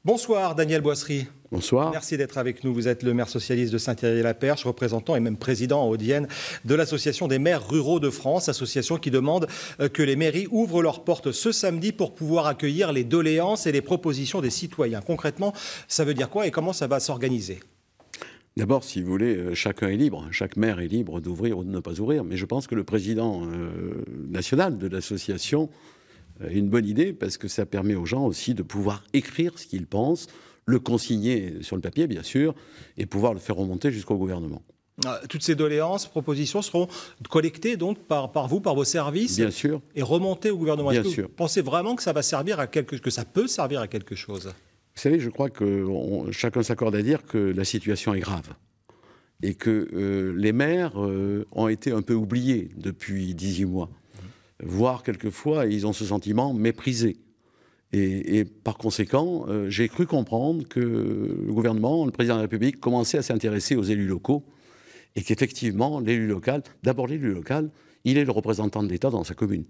Bonsoir Daniel Boisserie. Bonsoir. Merci d'être avec nous. Vous êtes le maire socialiste de Saint-Thierry-la-Perche, représentant et même président en Haute-Vienne de l'Association des maires ruraux de France, association qui demande que les mairies ouvrent leurs portes ce samedi pour pouvoir accueillir les doléances et les propositions des citoyens. Concrètement, ça veut dire quoi et comment ça va s'organiser ? D'abord, si vous voulez, chacun est libre, chaque maire est libre d'ouvrir ou de ne pas ouvrir, mais je pense que le président national de l'association a une bonne idée parce que ça permet aux gens aussi de pouvoir écrire ce qu'ils pensent, le consigner sur le papier, bien sûr, et pouvoir le faire remonter jusqu'au gouvernement. Toutes ces doléances, propositions seront collectées donc par vous, par vos services, bien sûr, et remontées au gouvernement. Bien Est-ce que sûr. vous pensez vraiment que ça va servir à que ça peut servir à quelque chose ? Vous savez, je crois que chacun s'accorde à dire que la situation est grave et que les maires ont été un peu oubliés depuis 18 mois, voire quelquefois ils ont ce sentiment méprisé. Et par conséquent, j'ai cru comprendre que le gouvernement, le président de la République, commençait à s'intéresser aux élus locaux et qu'effectivement, l'élu local, d'abord l'élu local, il est le représentant de l'État dans sa commune.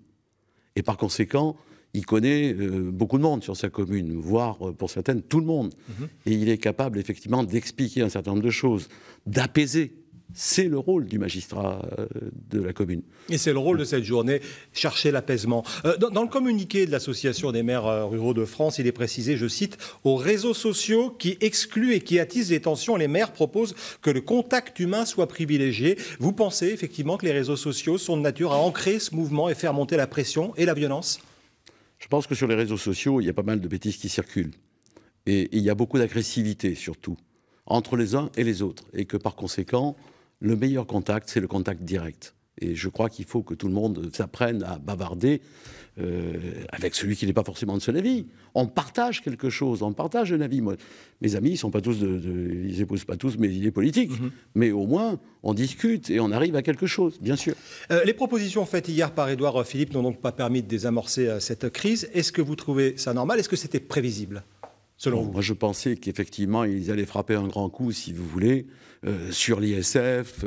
Et par conséquent, il connaît beaucoup de monde sur sa commune, voire pour certaines tout le monde. Et il est capable effectivement d'expliquer un certain nombre de choses, d'apaiser. C'est le rôle du magistrat de la commune. Et c'est le rôle de cette journée, chercher l'apaisement. Dans le communiqué de l'Association des maires ruraux de France, il est précisé, je cite, « Aux réseaux sociaux qui excluent et qui attisent les tensions, les maires proposent que le contact humain soit privilégié. » Vous pensez effectivement que les réseaux sociaux sont de nature à ancrer ce mouvement et faire monter la pression et la violence ? Je pense que sur les réseaux sociaux, il y a pas mal de bêtises qui circulent. Et il y a beaucoup d'agressivité, surtout, entre les uns et les autres. Et que par conséquent, le meilleur contact, c'est le contact direct. Et je crois qu'il faut que tout le monde s'apprenne à bavarder avec celui qui n'est pas forcément de son avis. On partage quelque chose, on partage un avis. Moi, mes amis, ils sont pas tous ils épousent pas tous mes idées politiques, mais au moins, on discute et on arrive à quelque chose, bien sûr. Les propositions faites hier par Édouard Philippe n'ont donc pas permis de désamorcer cette crise. Est-ce que vous trouvez ça normal ? Est-ce que c'était prévisible ? Selon vous. Moi, je pensais qu'effectivement, ils allaient frapper un grand coup, si vous voulez, sur l'ISF,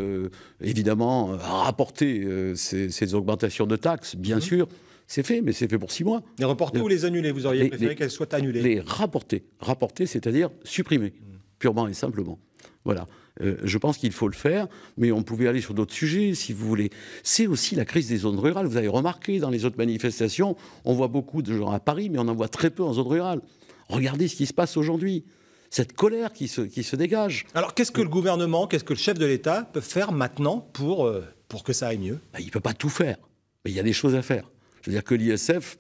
évidemment, rapporter ces augmentations de taxes, bien sûr. C'est fait, mais c'est fait pour 6 mois. Les reporter ou les annuler ? Vous auriez préféré qu'elles soient annulées ? Les rapporter. Rapporter, c'est-à-dire supprimer, purement et simplement. Voilà. Je pense qu'il faut le faire, mais on pouvait aller sur d'autres sujets, si vous voulez. C'est aussi la crise des zones rurales. Vous avez remarqué, dans les autres manifestations, on voit beaucoup de gens à Paris, mais on en voit très peu en zone rurale. Regardez ce qui se passe aujourd'hui. Cette colère qui se dégage. Alors, qu'est-ce que le gouvernement, qu'est-ce que le chef de l'État peut faire maintenant pour que ça aille mieux ? Il ne peut pas tout faire, mais il y a des choses à faire. Je veux dire que l'ISF,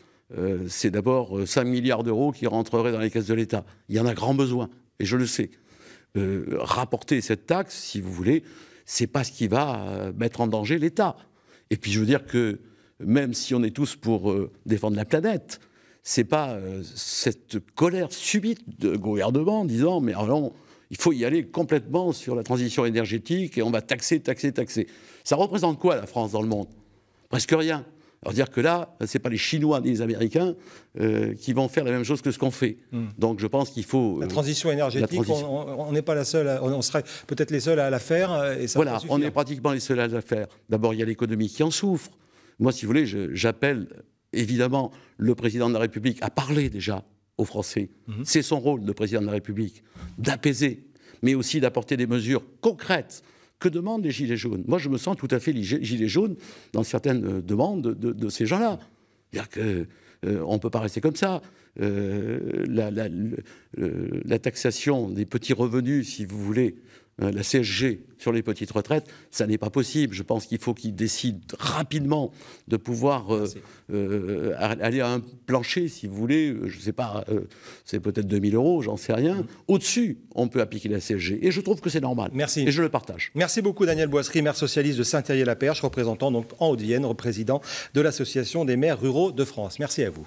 c'est d'abord 5 milliards d'euros qui rentreraient dans les caisses de l'État. Il y en a grand besoin, et je le sais. Rapporter cette taxe, si vous voulez, c'est pas ce qui va mettre en danger l'État. Et puis je veux dire que même si on est tous pour défendre la planète, c'est pas cette colère subite de gouvernement disant mais alors, il faut y aller complètement sur la transition énergétique et on va taxer. Ça représente quoi la France dans le monde ? Presque rien. Alors dire que là, c'est pas les Chinois ni les Américains qui vont faire la même chose que ce qu'on fait. Donc je pense qu'il faut... La transition énergétique, on n'est pas la seule, on serait peut-être les seuls à la faire. Et ça voilà, on est pratiquement les seuls à la faire. D'abord, il y a l'économie qui en souffre. Moi, si vous voulez, j'appelle évidemment le président de la République à parler déjà aux Français. C'est son rôle de président de la République, d'apaiser, mais aussi d'apporter des mesures concrètes. Que demandent les Gilets jaunes ? Moi, je me sens tout à fait Gilets jaunes dans certaines demandes de ces gens-là. C'est-à-dire qu'on ne peut pas rester comme ça. La taxation des petits revenus, si vous voulez, la CSG sur les petites retraites, ça n'est pas possible. Je pense qu'il faut qu'ils décident rapidement de pouvoir aller à un plancher, si vous voulez, je ne sais pas, c'est peut-être 2 000 euros, j'en sais rien. Au-dessus, on peut appliquer la CSG. Et je trouve que c'est normal. Merci. Et je le partage. Merci beaucoup Daniel Boisserie, maire socialiste de Saint-Thierry-la-Perche, représentant donc en Haute-Vienne, président de l'Association des maires ruraux de France. Merci à vous.